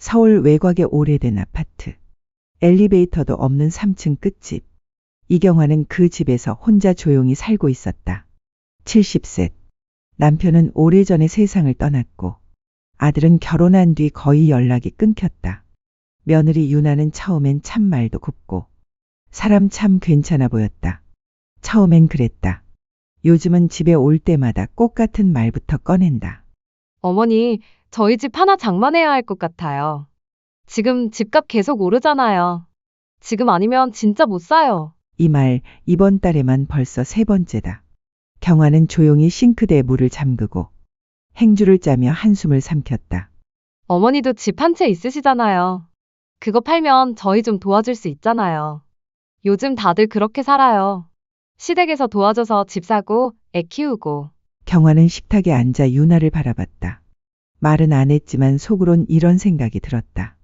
서울 외곽의 오래된 아파트. 엘리베이터도 없는 3층 끝집. 이경화는 그 집에서 혼자 조용히 살고 있었다. 70세. 남편은 오래전에 세상을 떠났고 아들은 결혼한 뒤 거의 연락이 끊겼다. 며느리 유나는 처음엔 참 말도 곱고 사람 참 괜찮아 보였다. 처음엔 그랬다. 요즘은 집에 올 때마다 꽃 같은 말부터 꺼낸다. 어머니, 저희 집 하나 장만해야 할 것 같아요. 지금 집값 계속 오르잖아요. 지금 아니면 진짜 못 사요. 이 말 이번 달에만 벌써 세 번째다. 경화는 조용히 싱크대에 물을 잠그고 행주를 짜며 한숨을 삼켰다. 어머니도 집 한 채 있으시잖아요. 그거 팔면 저희 좀 도와줄 수 있잖아요. 요즘 다들 그렇게 살아요. 시댁에서 도와줘서 집 사고 애 키우고. 경화는 식탁에 앉아 유나를 바라봤다. 말은 안 했지만 속으론 이런 생각이 들었다.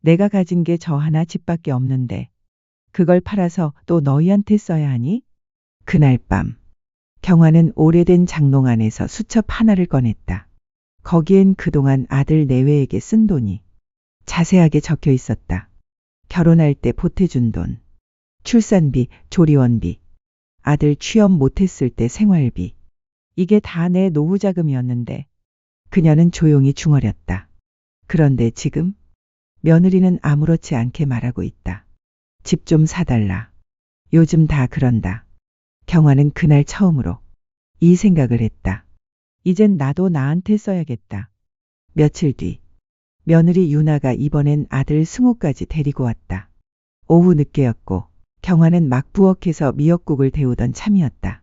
내가 가진 게 저 하나 집밖에 없는데 그걸 팔아서 또 너희한테 써야 하니? 그날 밤 경화는 오래된 장롱 안에서 수첩 하나를 꺼냈다. 거기엔 그동안 아들 내외에게 쓴 돈이 자세하게 적혀 있었다. 결혼할 때 보태준 돈, 출산비, 조리원비, 아들 취업 못했을 때 생활비. 이게 다 내 노후 자금이었는데 그녀는 조용히 중얼였다. 그런데 지금 며느리는 아무렇지 않게 말하고 있다. 집 좀 사달라. 요즘 다 그런다. 경화는 그날 처음으로 이 생각을 했다. 이젠 나도 나한테 써야겠다. 며칠 뒤 며느리 유나가 이번엔 아들 승우까지 데리고 왔다. 오후 늦게였고 경화는 막 부엌에서 미역국을 데우던 참이었다.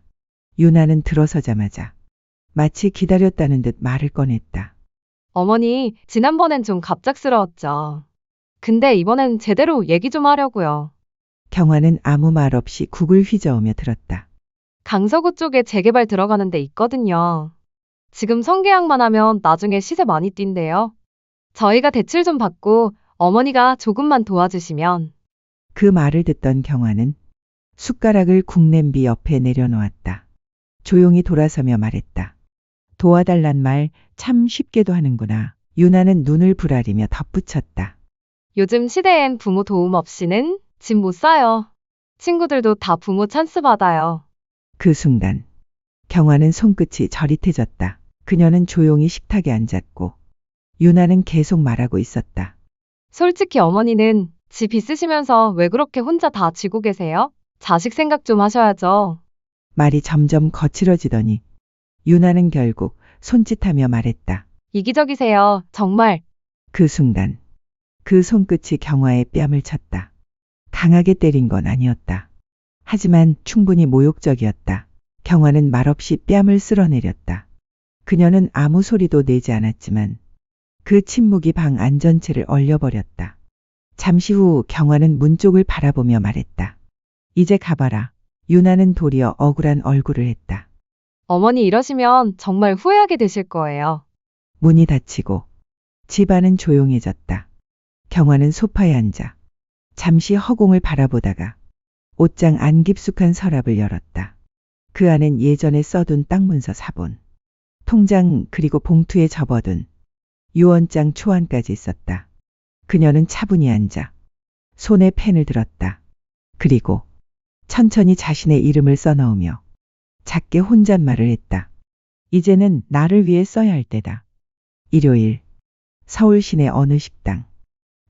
유나는 들어서자마자 마치 기다렸다는 듯 말을 꺼냈다. 어머니, 지난번엔 좀 갑작스러웠죠. 근데 이번엔 제대로 얘기 좀 하려고요. 경화는 아무 말 없이 국을 휘저으며 들었다. 강서구 쪽에 재개발 들어가는 데 있거든요. 지금 성계약만 하면 나중에 시세 많이 뛴대요. 저희가 대출 좀 받고 어머니가 조금만 도와주시면. 그 말을 듣던 경화는 숟가락을 국냄비 옆에 내려놓았다. 조용히 돌아서며 말했다. 도와달란 말 참 쉽게도 하는구나. 유나는 눈을 부라리며 덧붙였다. 요즘 시대엔 부모 도움 없이는 집 못 사요. 친구들도 다 부모 찬스 받아요. 그 순간 경화는 손끝이 저릿해졌다. 그녀는 조용히 식탁에 앉았고 유나는 계속 말하고 있었다. 솔직히 어머니는 집 있으시면서 왜 그렇게 혼자 다 쥐고 계세요? 자식 생각 좀 하셔야죠. 말이 점점 거칠어지더니 유나는 결국 손짓하며 말했다. 이기적이세요. 정말. 그 순간 그 손끝이 경화의 뺨을 쳤다. 강하게 때린 건 아니었다. 하지만 충분히 모욕적이었다. 경화는 말없이 뺨을 쓸어내렸다. 그녀는 아무 소리도 내지 않았지만 그 침묵이 방 안전체를 얼려버렸다. 잠시 후 경화는 문 쪽을 바라보며 말했다. 이제 가봐라. 유나는 도리어 억울한 얼굴을 했다. 어머니 이러시면 정말 후회하게 되실 거예요. 문이 닫히고 집안은 조용해졌다. 경화는 소파에 앉아 잠시 허공을 바라보다가 옷장 안 깊숙한 서랍을 열었다. 그 안엔 예전에 써둔 땅 문서 사본, 통장 그리고 봉투에 접어둔 유언장 초안까지 있었다. 그녀는 차분히 앉아 손에 펜을 들었다. 그리고 천천히 자신의 이름을 써넣으며 작게 혼잣말을 했다. 이제는 나를 위해 써야 할 때다. 일요일 서울 시내 어느 식당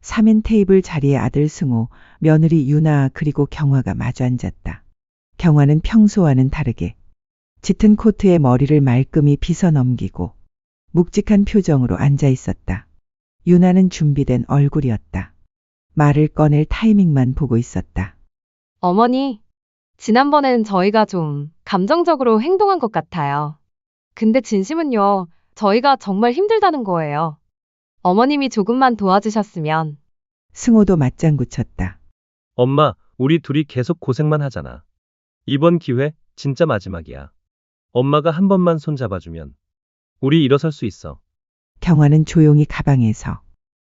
3인 테이블 자리에 아들 승호, 며느리 유나 그리고 경화가 마주 앉았다. 경화는 평소와는 다르게 짙은 코트에 머리를 말끔히 빗어 넘기고 묵직한 표정으로 앉아 있었다. 유나는 준비된 얼굴이었다. 말을 꺼낼 타이밍만 보고 있었다. 어머니, 지난번엔 저희가 좀 감정적으로 행동한 것 같아요. 근데 진심은요, 저희가 정말 힘들다는 거예요. 어머님이 조금만 도와주셨으면. 승호도 맞장구 쳤다. 엄마, 우리 둘이 계속 고생만 하잖아. 이번 기회 진짜 마지막이야. 엄마가 한 번만 손 잡아주면 우리 일어설 수 있어. 경화는 조용히 가방에서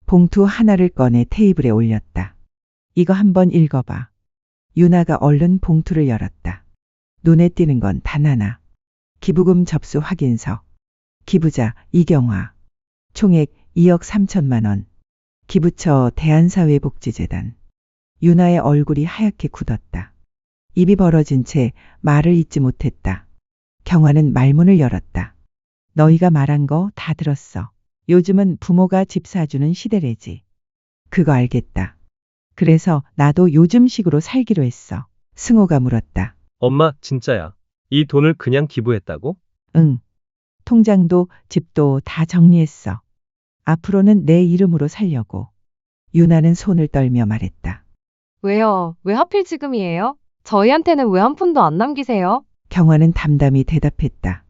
봉투 하나를 꺼내 테이블에 올렸다. 이거 한번 읽어봐. 유나가 얼른 봉투를 열었다. 눈에 띄는 건 단 하나. 기부금 접수 확인서. 기부자 이경화. 총액 2억 3천만 원. 기부처 대한사회복지재단. 유나의 얼굴이 하얗게 굳었다. 입이 벌어진 채 말을 잇지 못했다. 경화는 말문을 열었다. 너희가 말한 거 다 들었어. 요즘은 부모가 집 사주는 시대래지. 그거 알겠다. 그래서 나도 요즘식으로 살기로 했어. 승호가 물었다. 엄마, 진짜야. 이 돈을 그냥 기부했다고? 응. 통장도 집도 다 정리했어. 앞으로는 내 이름으로 살려고. 유나는 손을 떨며 말했다. 왜요? 왜 하필 지금이에요? 저희한테는 왜 한 푼도 안 남기세요? 경화는 담담히 대답했다.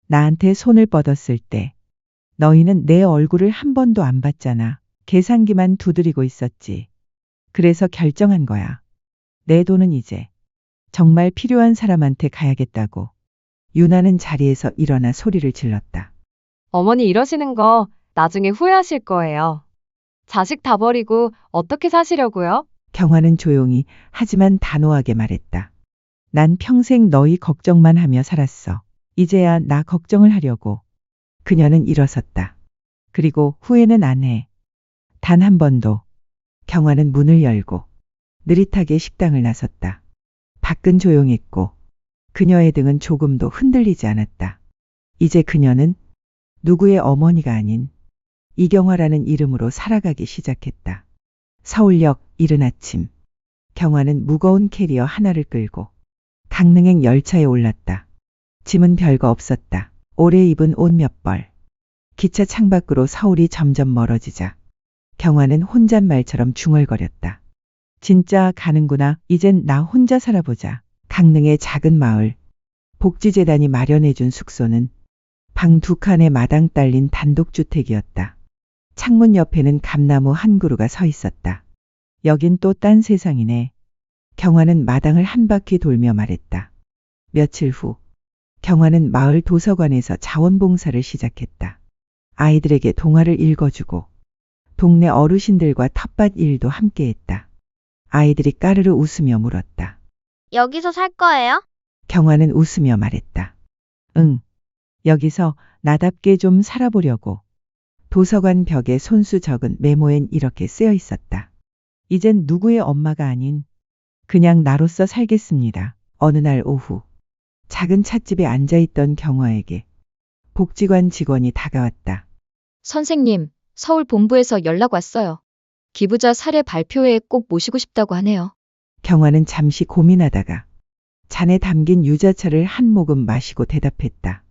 나한테 손을 뻗었을 때 너희는 내 얼굴을 한 번도 안 봤잖아. 계산기만 두드리고 있었지. 그래서 결정한 거야. 내 돈은 이제 정말 필요한 사람한테 가야겠다고. 유나는 자리에서 일어나 소리를 질렀다. 어머니 이러시는 거 나중에 후회하실 거예요. 자식 다 버리고 어떻게 사시려고요? 경화는 조용히 하지만 단호하게 말했다. 난 평생 너희 걱정만 하며 살았어. 이제야 나 걱정을 하려고. 그녀는 일어섰다. 그리고 후회는 안 해. 단 한 번도. 경화는 문을 열고 느릿하게 식당을 나섰다. 밖은 조용했고 그녀의 등은 조금도 흔들리지 않았다. 이제 그녀는 누구의 어머니가 아닌 이경화라는 이름으로 살아가기 시작했다. 서울역 이른 아침. 경화는 무거운 캐리어 하나를 끌고 강릉행 열차에 올랐다. 짐은 별거 없었다. 오래 입은 옷 몇 벌. 기차 창밖으로 서울이 점점 멀어지자 경화는 혼잣말처럼 중얼거렸다. 진짜 가는구나. 이젠 나 혼자 살아보자. 강릉의 작은 마을. 복지재단이 마련해준 숙소는 방 2칸에 마당 딸린 단독주택이었다. 창문 옆에는 감나무 한 그루가 서 있었다. 여긴 또 딴 세상이네. 경화는 마당을 한 바퀴 돌며 말했다. 며칠 후 경화는 마을 도서관에서 자원봉사를 시작했다. 아이들에게 동화를 읽어주고 동네 어르신들과 텃밭 일도 함께했다. 아이들이 까르르 웃으며 물었다. 여기서 살 거예요? 경화는 웃으며 말했다. 응. 여기서 나답게 좀 살아보려고. 도서관 벽에 손수 적은 메모엔 이렇게 쓰여 있었다. 이젠 누구의 엄마가 아닌 그냥 나로서 살겠습니다. 어느 날 오후 작은 찻집에 앉아있던 경화에게 복지관 직원이 다가왔다. 선생님, 서울 본부에서 연락 왔어요. 기부자 사례 발표회에 꼭 모시고 싶다고 하네요. 경화는 잠시 고민하다가 잔에 담긴 유자차를 한 모금 마시고 대답했다.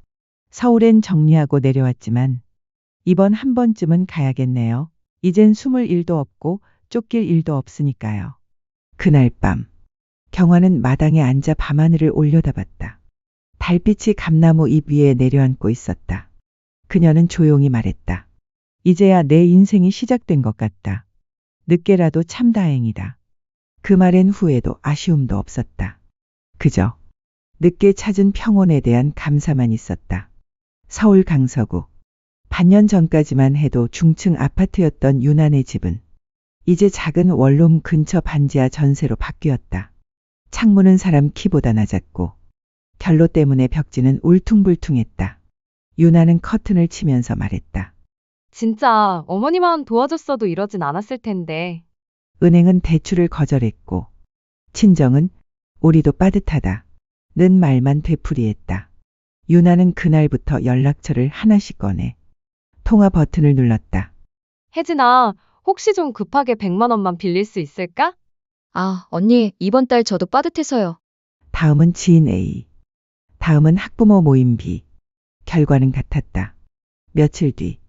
서울엔 정리하고 내려왔지만 이번 한 번쯤은 가야겠네요. 이젠 숨을 일도 없고 쫓길 일도 없으니까요. 그날 밤 경화는 마당에 앉아 밤하늘을 올려다봤다. 달빛이 감나무 잎 위에 내려앉고 있었다. 그녀는 조용히 말했다. 이제야 내 인생이 시작된 것 같다. 늦게라도 참 다행이다. 그 말엔 후회도 아쉬움도 없었다. 그저 늦게 찾은 평온에 대한 감사만 있었다. 서울 강서구. 반년 전까지만 해도 중층 아파트였던 유난의 집은 이제 작은 원룸 근처 반지하 전세로 바뀌었다. 창문은 사람 키보다 낮았고 결로 때문에 벽지는 울퉁불퉁했다. 유나는 커튼을 치면서 말했다. 진짜 어머니만 도와줬어도 이러진 않았을 텐데. 은행은 대출을 거절했고 친정은 우리도 빠듯하다. 는 말만 되풀이했다. 유나는 그날부터 연락처를 하나씩 꺼내 통화 버튼을 눌렀다. 혜진아, 혹시 좀 급하게 100만 원만 빌릴 수 있을까? 아, 언니, 이번 달 저도 빠듯해서요. 다음은 지인 A. 다음은 학부모 모임 B. 결과는 같았다. 며칠 뒤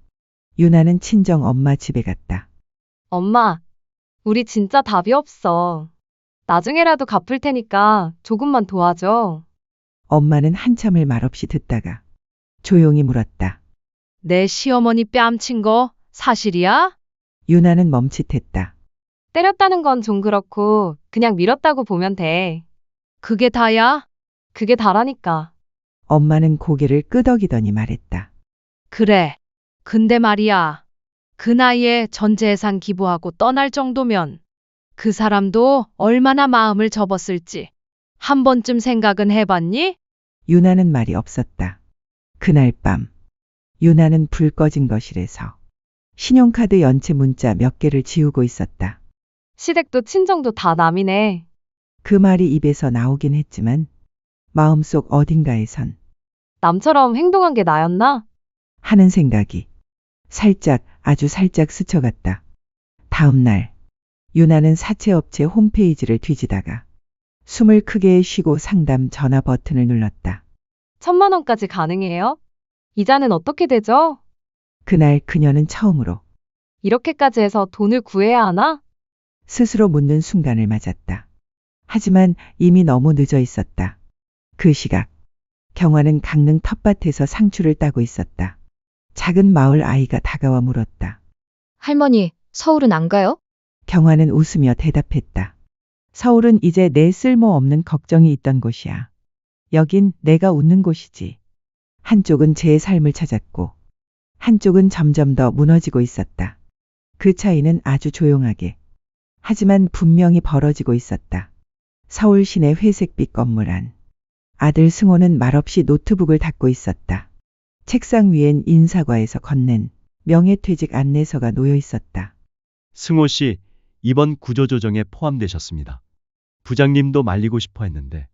유나는 친정 엄마 집에 갔다. 엄마, 우리 진짜 답이 없어. 나중에라도 갚을 테니까 조금만 도와줘. 엄마는 한참을 말없이 듣다가 조용히 물었다. 내 시어머니 뺨친 거 사실이야? 유나는 멈칫했다. 때렸다는 건 좀 그렇고 그냥 밀었다고 보면 돼. 그게 다야? 그게 다라니까. 엄마는 고개를 끄덕이더니 말했다. 그래. 근데 말이야. 그 나이에 전 재산 기부하고 떠날 정도면 그 사람도 얼마나 마음을 접었을지 한 번쯤 생각은 해봤니? 유나는 말이 없었다. 그날 밤 유나는 불 꺼진 거실에서 신용카드 연체 문자 몇 개를 지우고 있었다. 시댁도 친정도 다 남이네. 그 말이 입에서 나오긴 했지만 마음속 어딘가에선 남처럼 행동한 게 나였나? 하는 생각이 살짝 아주 살짝 스쳐갔다. 다음 날 유나는 사채업체 홈페이지를 뒤지다가 숨을 크게 쉬고 상담 전화 버튼을 눌렀다. 1,000만 원까지 가능해요? 이자는 어떻게 되죠? 그날 그녀는 처음으로 이렇게까지 해서 돈을 구해야 하나? 스스로 묻는 순간을 맞았다. 하지만 이미 너무 늦어 있었다. 그 시각 경화는 강릉 텃밭에서 상추를 따고 있었다. 작은 마을 아이가 다가와 물었다. 할머니, 서울은 안 가요? 경화는 웃으며 대답했다. 서울은 이제 내 쓸모없는 걱정이 있던 곳이야. 여긴 내가 웃는 곳이지. 한쪽은 제 삶을 찾았고 한쪽은 점점 더 무너지고 있었다. 그 차이는 아주 조용하게 하지만 분명히 벌어지고 있었다. 서울 시내 회색빛 건물 안. 아들 승호는 말없이 노트북을 닫고 있었다. 책상 위엔 인사과에서 건넨 명예퇴직 안내서가 놓여 있었다. 승호 씨, 이번 구조조정에 포함되셨습니다. 부장님도 말리고 싶어 했는데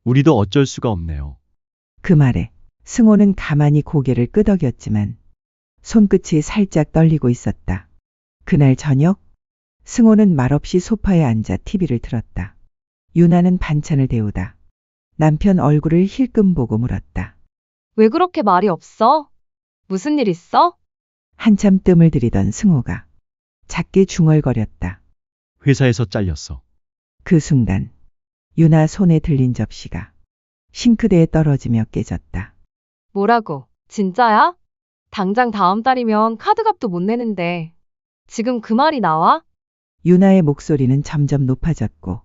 우리도 어쩔 수가 없네요. 그 말에 승호는 가만히 고개를 끄덕였지만 손끝이 살짝 떨리고 있었다. 그날 저녁 승호는 말없이 소파에 앉아 TV를 틀었다. 유나는 반찬을 데우다 남편 얼굴을 힐끔 보고 물었다. 왜 그렇게 말이 없어? 무슨 일 있어? 한참 뜸을 들이던 승호가 작게 중얼거렸다. 회사에서 잘렸어. 그 순간 유나 손에 들린 접시가 싱크대에 떨어지며 깨졌다. 뭐라고? 진짜야? 당장 다음 달이면 카드값도 못 내는데. 지금 그 말이 나와? 유나의 목소리는 점점 높아졌고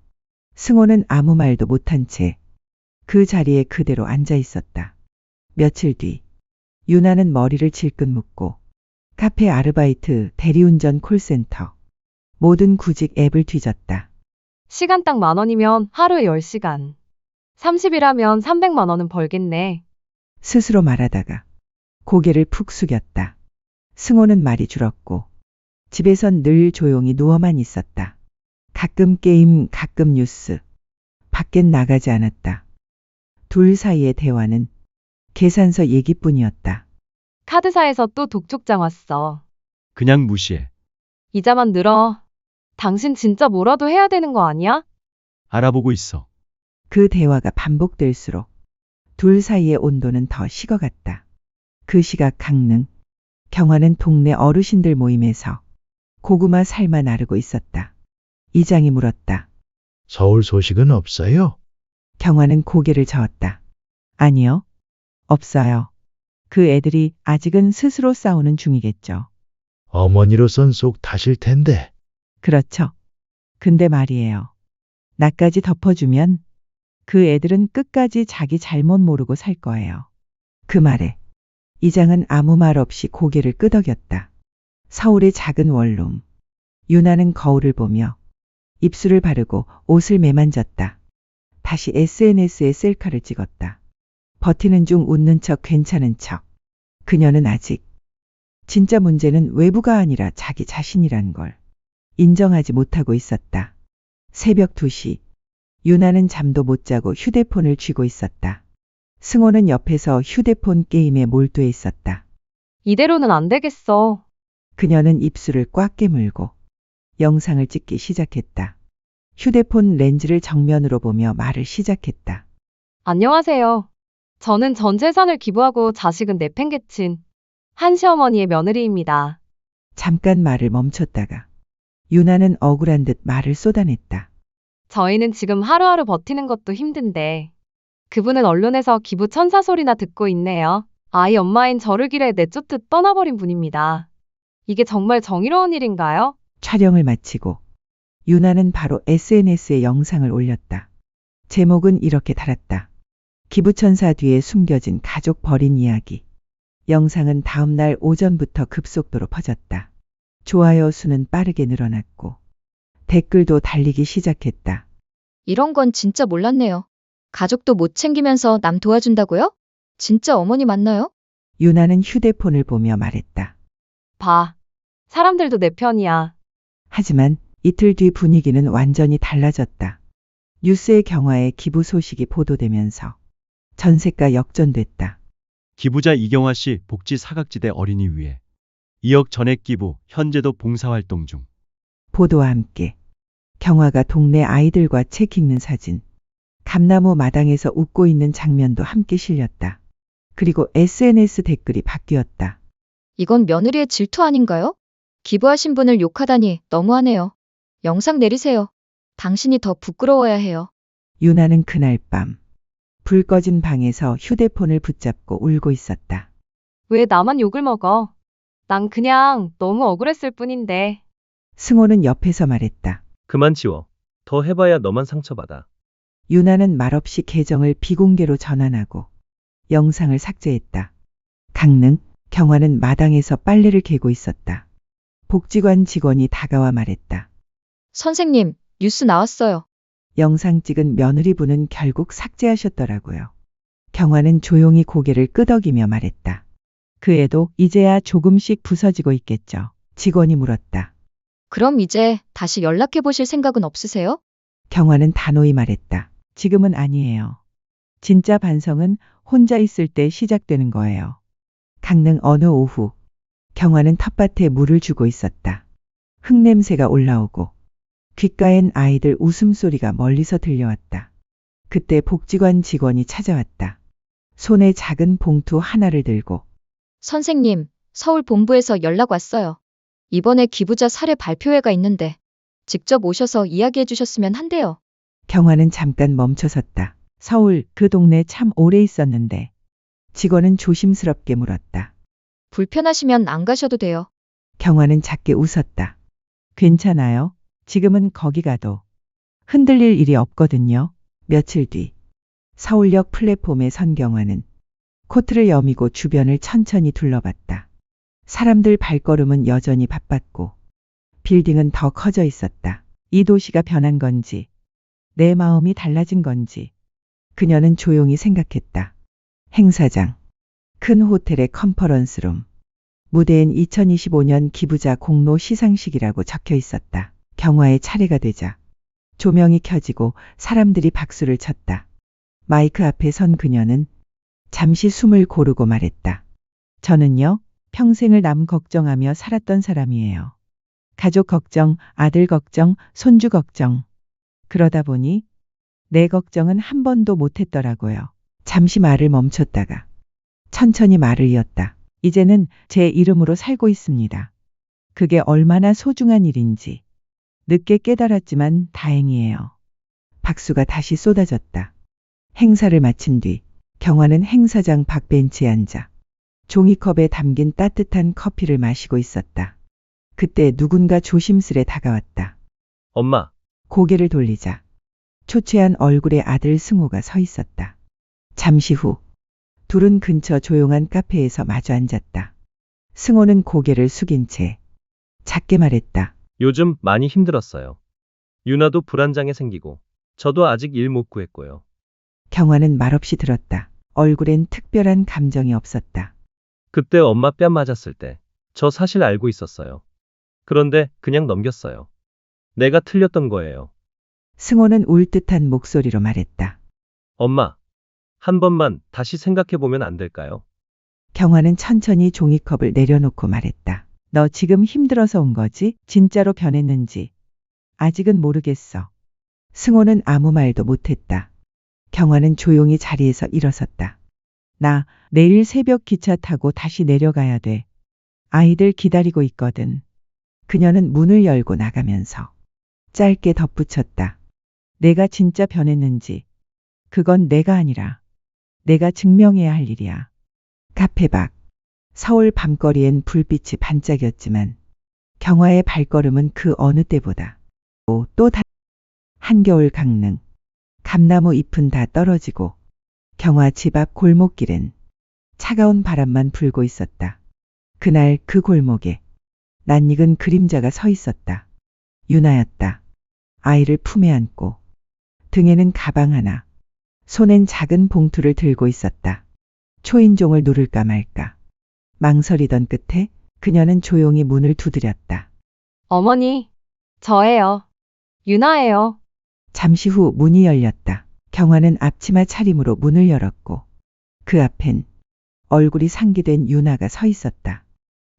승호는 아무 말도 못한 채 그 자리에 그대로 앉아 있었다. 며칠 뒤 유나는 머리를 질끈 묶고 카페 아르바이트, 대리운전 콜센터 모든 구직 앱을 뒤졌다. 시간 딱 10,000원이면 하루에 10시간. 30일하면 300만 원은 벌겠네. 스스로 말하다가 고개를 푹 숙였다. 승호는 말이 줄었고 집에선 늘 조용히 누워만 있었다. 가끔 게임, 가끔 뉴스. 밖엔 나가지 않았다. 둘 사이의 대화는 계산서 얘기뿐이었다. 카드사에서 또 독촉장 왔어. 그냥 무시해. 이자만 늘어. 당신 진짜 뭐라도 해야 되는 거 아니야? 알아보고 있어. 그 대화가 반복될수록 둘 사이의 온도는 더 식어갔다. 그 시각 강릉, 경화는 동네 어르신들 모임에서 고구마 삶아 나르고 있었다. 이장이 물었다. 서울 소식은 없어요? 경화는 고개를 저었다. 아니요. 없어요. 그 애들이 아직은 스스로 싸우는 중이겠죠. 어머니로선 속 타실 텐데. 그렇죠. 근데 말이에요. 나까지 덮어주면 그 애들은 끝까지 자기 잘못 모르고 살 거예요. 그 말에 이장은 아무 말 없이 고개를 끄덕였다. 서울의 작은 원룸. 유나는 거울을 보며 입술을 바르고 옷을 매만졌다. 다시 SNS에 셀카를 찍었다. 버티는 중 웃는 척 괜찮은 척. 그녀는 아직 진짜 문제는 외부가 아니라 자기 자신이란 걸 인정하지 못하고 있었다. 새벽 2시 유나는 잠도 못 자고 휴대폰을 쥐고 있었다. 승호는 옆에서 휴대폰 게임에 몰두해 있었다. 이대로는 안 되겠어. 그녀는 입술을 꽉 깨물고 영상을 찍기 시작했다. 휴대폰 렌즈를 정면으로 보며 말을 시작했다. 안녕하세요. 저는 전 재산을 기부하고 자식은 내팽개친 한시어머니의 며느리입니다. 잠깐 말을 멈췄다가 유나는 억울한 듯 말을 쏟아냈다. 저희는 지금 하루하루 버티는 것도 힘든데 그분은 언론에서 기부 천사 소리나 듣고 있네요. 아이 엄마인 저를 길에 내쫓듯 떠나버린 분입니다. 이게 정말 정의로운 일인가요? 촬영을 마치고 유나는 바로 SNS에 영상을 올렸다. 제목은 이렇게 달았다. 기부천사 뒤에 숨겨진 가족 버린 이야기. 영상은 다음날 오전부터 급속도로 퍼졌다. 좋아요 수는 빠르게 늘어났고 댓글도 달리기 시작했다. 이런 건 진짜 몰랐네요. 가족도 못 챙기면서 남 도와준다고요? 진짜 어머니 맞나요? 유나는 휴대폰을 보며 말했다. 봐. 사람들도 내 편이야. 하지만 이틀 뒤 분위기는 완전히 달라졌다. 뉴스에 경화의 기부 소식이 보도되면서 전세가 역전됐다. 기부자 이경화 씨 복지 사각지대 어린이 위해 2억 전액 기부, 현재도 봉사활동 중. 보도와 함께 경화가 동네 아이들과 책 읽는 사진, 감나무 마당에서 웃고 있는 장면도 함께 실렸다. 그리고 SNS 댓글이 바뀌었다. 이건 며느리의 질투 아닌가요? 기부하신 분을 욕하다니 너무하네요. 영상 내리세요. 당신이 더 부끄러워야 해요. 유나는 그날 밤 불 꺼진 방에서 휴대폰을 붙잡고 울고 있었다. 왜 나만 욕을 먹어? 난 그냥 너무 억울했을 뿐인데. 승호는 옆에서 말했다. 그만 지워. 더 해봐야 너만 상처받아. 유나는 말없이 계정을 비공개로 전환하고 영상을 삭제했다. 강릉, 경화는 마당에서 빨래를 개고 있었다. 복지관 직원이 다가와 말했다. 선생님, 뉴스 나왔어요. 영상 찍은 며느리분은 결국 삭제하셨더라고요. 경화는 조용히 고개를 끄덕이며 말했다. 그 애도 이제야 조금씩 부서지고 있겠죠. 직원이 물었다. 그럼 이제 다시 연락해 보실 생각은 없으세요? 경화는 단호히 말했다. 지금은 아니에요. 진짜 반성은 혼자 있을 때 시작되는 거예요. 강릉 어느 오후, 경화는 텃밭에 물을 주고 있었다. 흙냄새가 올라오고 귓가엔 아이들 웃음소리가 멀리서 들려왔다. 그때 복지관 직원이 찾아왔다. 손에 작은 봉투 하나를 들고 선생님, 서울 본부에서 연락 왔어요. 이번에 기부자 사례 발표회가 있는데 직접 오셔서 이야기해 주셨으면 한대요. 경화는 잠깐 멈춰섰다. 서울 그 동네 참 오래 있었는데. 직원은 조심스럽게 물었다. 불편하시면 안 가셔도 돼요. 경화는 작게 웃었다. 괜찮아요. 지금은 거기 가도 흔들릴 일이 없거든요. 며칠 뒤 서울역 플랫폼에 선 경화는 코트를 여미고 주변을 천천히 둘러봤다. 사람들 발걸음은 여전히 바빴고 빌딩은 더 커져 있었다. 이 도시가 변한 건지 내 마음이 달라진 건지 그녀는 조용히 생각했다. 행사장, 큰 호텔의 컨퍼런스룸, 무대엔 2025년 기부자 공로 시상식이라고 적혀 있었다. 경화의 차례가 되자 조명이 켜지고 사람들이 박수를 쳤다. 마이크 앞에 선 그녀는 잠시 숨을 고르고 말했다. 저는요, 평생을 남 걱정하며 살았던 사람이에요. 가족 걱정, 아들 걱정, 손주 걱정. 그러다 보니 내 걱정은 한 번도 못했더라고요. 잠시 말을 멈췄다가 천천히 말을 이었다. 이제는 제 이름으로 살고 있습니다. 그게 얼마나 소중한 일인지 늦게 깨달았지만 다행이에요. 박수가 다시 쏟아졌다. 행사를 마친 뒤 경화는 행사장 밖 벤치에 앉아 종이컵에 담긴 따뜻한 커피를 마시고 있었다. 그때 누군가 조심스레 다가왔다. 엄마, 고개를 돌리자 초췌한 얼굴의 아들 승호가 서 있었다. 잠시 후 둘은 근처 조용한 카페에서 마주 앉았다. 승호는 고개를 숙인 채 작게 말했다. 요즘 많이 힘들었어요. 유나도 불안장애 생기고, 저도 아직 일 못 구했고요. 경화는 말없이 들었다. 얼굴엔 특별한 감정이 없었다. 그때 엄마 뺨 맞았을 때, 저 사실 알고 있었어요. 그런데 그냥 넘겼어요. 내가 틀렸던 거예요. 승호는 울 듯한 목소리로 말했다. 엄마, 한 번만 다시 생각해보면 안 될까요? 경화는 천천히 종이컵을 내려놓고 말했다. 너 지금 힘들어서 온 거지? 진짜로 변했는지. 아직은 모르겠어. 승호는 아무 말도 못했다. 경화는 조용히 자리에서 일어섰다. 나 내일 새벽 기차 타고 다시 내려가야 돼. 아이들 기다리고 있거든. 그녀는 문을 열고 나가면서 짧게 덧붙였다. 내가 진짜 변했는지. 그건 내가 아니라 내가 증명해야 할 일이야. 카페 밖. 서울 밤거리엔 불빛이 반짝였지만 경화의 발걸음은 그 어느 때보다 또 한겨울 강릉. 감나무 잎은 다 떨어지고 경화 집 앞 골목길엔 차가운 바람만 불고 있었다. 그날 그 골목에 낯익은 그림자가 서 있었다. 유나였다. 아이를 품에 안고 등에는 가방 하나, 손엔 작은 봉투를 들고 있었다. 초인종을 누를까 말까 망설이던 끝에 그녀는 조용히 문을 두드렸다. 어머니, 저예요. 유나예요. 잠시 후 문이 열렸다. 경화는 앞치마 차림으로 문을 열었고 그 앞엔 얼굴이 상기된 유나가 서 있었다.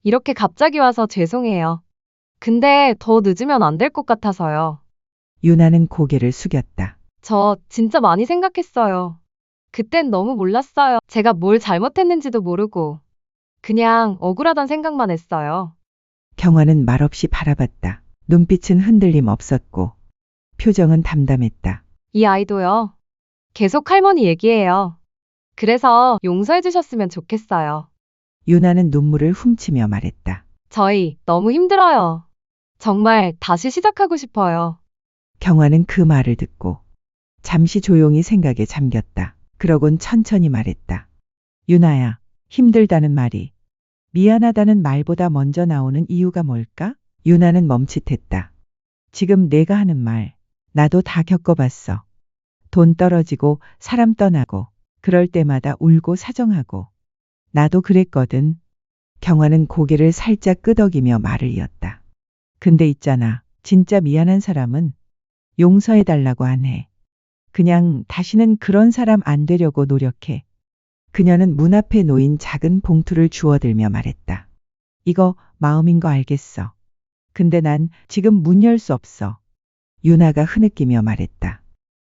이렇게 갑자기 와서 죄송해요. 근데 더 늦으면 안 될 것 같아서요. 유나는 고개를 숙였다. 저 진짜 많이 생각했어요. 그땐 너무 몰랐어요. 제가 뭘 잘못했는지도 모르고. 그냥 억울하단 생각만 했어요. 경화는 말없이 바라봤다. 눈빛은 흔들림 없었고 표정은 담담했다. 이 아이도요. 계속 할머니 얘기해요. 그래서 용서해 주셨으면 좋겠어요. 유나는 눈물을 훔치며 말했다. 저희 너무 힘들어요. 정말 다시 시작하고 싶어요. 경화는 그 말을 듣고 잠시 조용히 생각에 잠겼다. 그러곤 천천히 말했다. 유나야, 힘들다는 말이 미안하다는 말보다 먼저 나오는 이유가 뭘까? 유나는 멈칫했다. 지금 내가 하는 말, 나도 다 겪어봤어. 돈 떨어지고 사람 떠나고 그럴 때마다 울고 사정하고 나도 그랬거든. 경화는 고개를 살짝 끄덕이며 말을 이었다. 근데 있잖아. 진짜 미안한 사람은 용서해달라고 안 해. 그냥 다시는 그런 사람 안 되려고 노력해. 그녀는 문 앞에 놓인 작은 봉투를 주워들며 말했다. 이거 마음인 거 알겠어. 근데 난 지금 문 열 수 없어. 유나가 흐느끼며 말했다.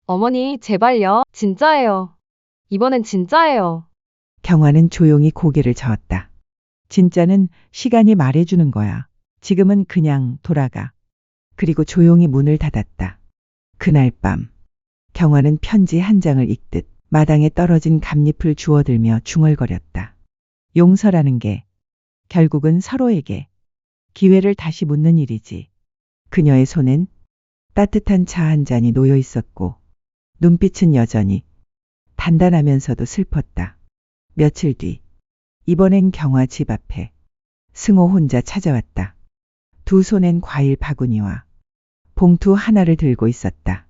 어머니, 제발요. 진짜예요. 이번엔 진짜예요. 경화는 조용히 고개를 저었다. 진짜는 시간이 말해주는 거야. 지금은 그냥 돌아가. 그리고 조용히 문을 닫았다. 그날 밤, 경화는 편지 한 장을 읽듯 마당에 떨어진 감잎을 주워들며 중얼거렸다. 용서라는 게 결국은 서로에게 기회를 다시 묻는 일이지. 그녀의 손엔 따뜻한 차 한 잔이 놓여 있었고 눈빛은 여전히 단단하면서도 슬펐다. 며칠 뒤, 이번엔 경화 집 앞에 승호 혼자 찾아왔다. 두 손엔 과일 바구니와 봉투 하나를 들고 있었다.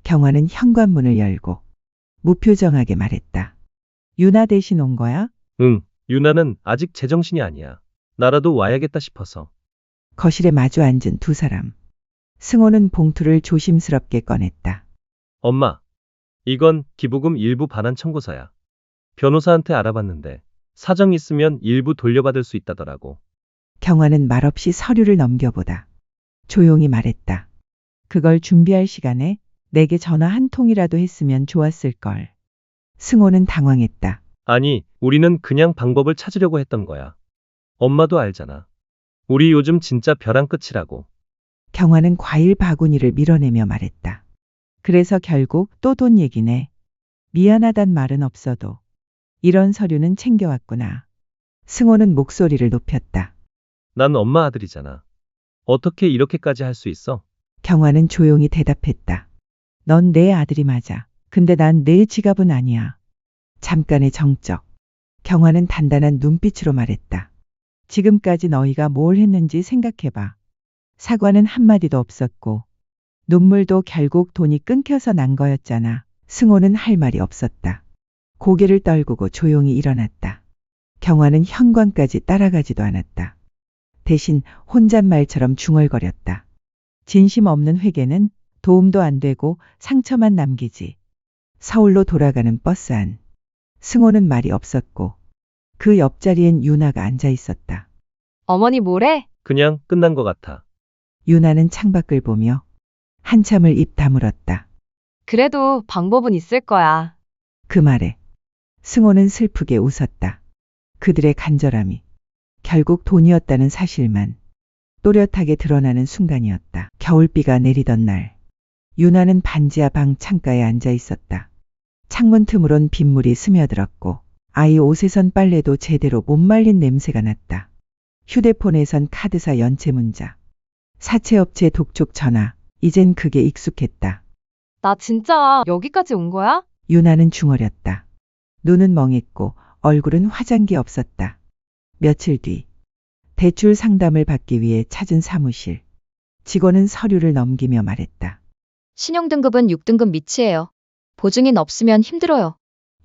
경화는 현관문을 열고 무표정하게 말했다. 유나 대신 온 거야? 응, 유나는 아직 제정신이 아니야. 나라도 와야겠다 싶어서. 거실에 마주 앉은 두 사람. 승호는 봉투를 조심스럽게 꺼냈다. 엄마, 이건 기부금 일부 반환 청구서야. 변호사한테 알아봤는데 사정 있으면 일부 돌려받을 수 있다더라고. 경화는 말없이 서류를 넘겨보다 조용히 말했다. 그걸 준비할 시간에 내게 전화 한 통이라도 했으면 좋았을 걸. 승호는 당황했다. 아니, 우리는 그냥 방법을 찾으려고 했던 거야. 엄마도 알잖아. 우리 요즘 진짜 벼랑 끝이라고. 경화는 과일 바구니를 밀어내며 말했다. 그래서 결국 또 돈 얘기네. 미안하단 말은 없어도 이런 서류는 챙겨왔구나. 승호는 목소리를 높였다. 난 엄마 아들이잖아. 어떻게 이렇게까지 할 수 있어? 경화는 조용히 대답했다. 넌 내 아들이 맞아. 근데 난 내 지갑은 아니야. 잠깐의 정적. 경화는 단단한 눈빛으로 말했다. 지금까지 너희가 뭘 했는지 생각해봐. 사과는 한마디도 없었고 눈물도 결국 돈이 끊겨서 난 거였잖아. 승호는 할 말이 없었다. 고개를 떨구고 조용히 일어났다. 경화는 현관까지 따라가지도 않았다. 대신 혼잣말처럼 중얼거렸다. 진심 없는 회개는 도움도 안 되고 상처만 남기지. 서울로 돌아가는 버스 안. 승호는 말이 없었고 그 옆자리엔 유나가 앉아 있었다. 어머니 뭐래? 그냥 끝난 것 같아. 유나는 창밖을 보며 한참을 입 다물었다. 그래도 방법은 있을 거야. 그 말에 승호는 슬프게 웃었다. 그들의 간절함이 결국 돈이었다는 사실만 또렷하게 드러나는 순간이었다. 겨울비가 내리던 날, 유나는 반지하 방 창가에 앉아 있었다. 창문 틈으론 빗물이 스며들었고 아이 옷에선 빨래도 제대로 못 말린 냄새가 났다. 휴대폰에선 카드사 연체 문자, 사채업체 독촉 전화, 이젠 그게 익숙했다. 나 진짜 여기까지 온 거야? 유나는 중얼였다. 눈은 멍했고 얼굴은 화장기 없었다. 며칠 뒤, 대출 상담을 받기 위해 찾은 사무실. 직원은 서류를 넘기며 말했다. 신용등급은 6등급 미치예요. 보증인 없으면 힘들어요.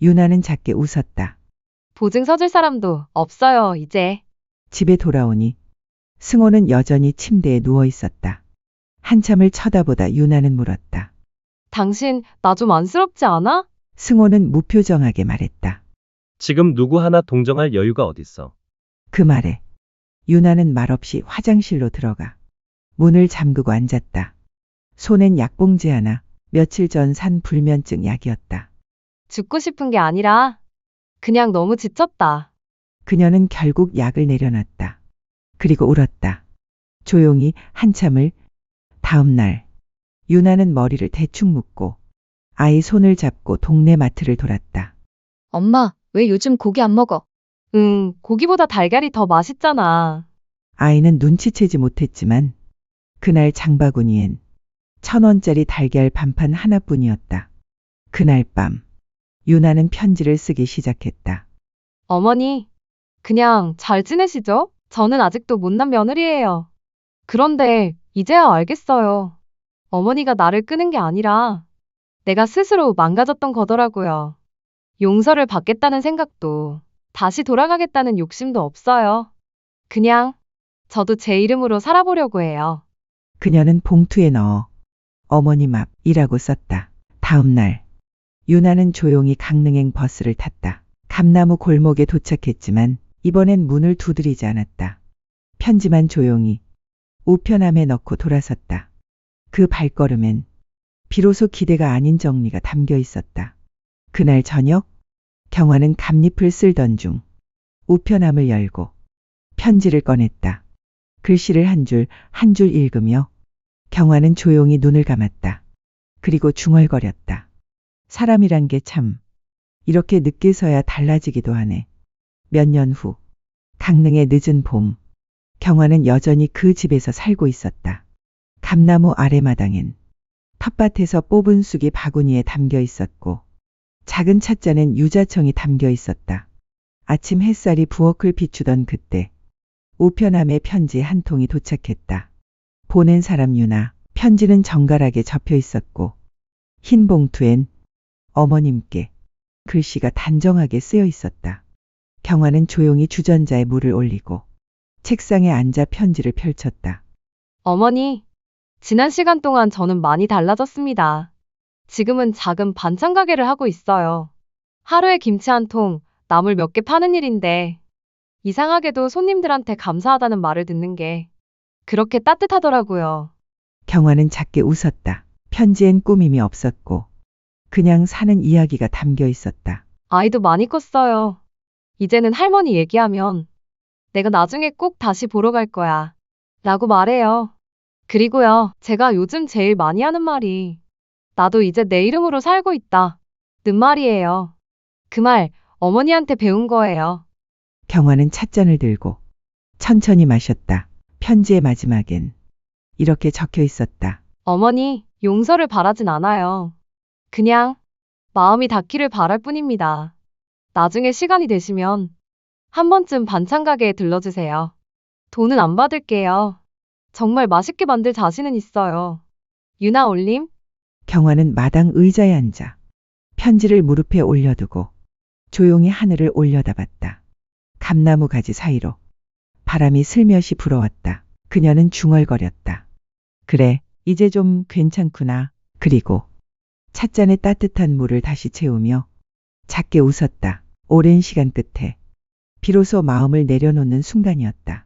유나는 작게 웃었다. 보증 서줄 사람도 없어요, 이제. 집에 돌아오니 승호는 여전히 침대에 누워 있었다. 한참을 쳐다보다 유나는 물었다. 당신 나 좀 안쓰럽지 않아? 승호는 무표정하게 말했다. 지금 누구 하나 동정할 여유가 어딨어. 그 말에 유나는 말없이 화장실로 들어가 문을 잠그고 앉았다. 손엔 약봉지 하나, 며칠 전 산 불면증 약이었다. 죽고 싶은 게 아니라 그냥 너무 지쳤다. 그녀는 결국 약을 내려놨다. 그리고 울었다. 조용히 한참을. 다음 날 유나는 머리를 대충 묶고 아이 손을 잡고 동네 마트를 돌았다. 엄마, 왜 요즘 고기 안 먹어? 응, 고기보다 달걀이 더 맛있잖아. 아이는 눈치채지 못했지만 그날 장바구니엔 1,000원짜리 달걀 반판 하나뿐이었다. 그날 밤 유나는 편지를 쓰기 시작했다. 어머니, 그냥 잘 지내시죠? 저는 아직도 못난 며느리예요. 그런데 이제야 알겠어요. 어머니가 나를 끄는 게 아니라 내가 스스로 망가졌던 거더라고요. 용서를 받겠다는 생각도 다시 돌아가겠다는 욕심도 없어요. 그냥 저도 제 이름으로 살아보려고 해요. 그녀는 봉투에 넣어 어머님 앞이라고 썼다. 다음 날 유나는 조용히 강릉행 버스를 탔다. 감나무 골목에 도착했지만 이번엔 문을 두드리지 않았다. 편지만 조용히 우편함에 넣고 돌아섰다. 그 발걸음엔 비로소 기대가 아닌 정리가 담겨 있었다. 그날 저녁 경화는 감잎을 쓸던 중 우편함을 열고 편지를 꺼냈다. 글씨를 한 줄 한 줄 읽으며 경화는 조용히 눈을 감았다. 그리고 중얼거렸다. 사람이란 게 참 이렇게 늦게서야 달라지기도 하네. 몇 년 후 강릉의 늦은 봄 경화는 여전히 그 집에서 살고 있었다. 감나무 아래마당엔 텃밭에서 뽑은 쑥이 바구니에 담겨 있었고 작은 찻잔엔 유자청이 담겨 있었다. 아침 햇살이 부엌을 비추던 그때 우편함에 편지 한 통이 도착했다. 보낸 사람 유나. 편지는 정갈하게 접혀 있었고 흰 봉투엔 어머님께 글씨가 단정하게 쓰여 있었다. 경화는 조용히 주전자에 물을 올리고 책상에 앉아 편지를 펼쳤다. 어머니, 지난 시간 동안 저는 많이 달라졌습니다. 지금은 작은 반찬 가게를 하고 있어요. 하루에 김치 한 통, 나물 몇 개 파는 일인데 이상하게도 손님들한테 감사하다는 말을 듣는 게 그렇게 따뜻하더라고요. 경화는 작게 웃었다. 편지엔 꾸밈이 없었고 그냥 사는 이야기가 담겨 있었다. 아이도 많이 컸어요. 이제는 할머니 얘기하면 내가 나중에 꼭 다시 보러 갈 거야. 라고 말해요. 그리고요, 제가 요즘 제일 많이 하는 말이 나도 이제 내 이름으로 살고 있다. 는 말이에요. 그 말 어머니한테 배운 거예요. 경화는 찻잔을 들고 천천히 마셨다. 편지의 마지막엔 이렇게 적혀 있었다. 어머니, 용서를 바라진 않아요. 그냥 마음이 닿기를 바랄 뿐입니다. 나중에 시간이 되시면 한 번쯤 반찬 가게에 들러주세요. 돈은 안 받을게요. 정말 맛있게 만들 자신은 있어요. 유나 올림? 경화는 마당 의자에 앉아 편지를 무릎에 올려두고 조용히 하늘을 올려다봤다. 감나무 가지 사이로 바람이 슬며시 불어왔다. 그녀는 중얼거렸다. 그래, 이제 좀 괜찮구나. 그리고 찻잔에 따뜻한 물을 다시 채우며 작게 웃었다. 오랜 시간 끝에 비로소 마음을 내려놓는 순간이었다.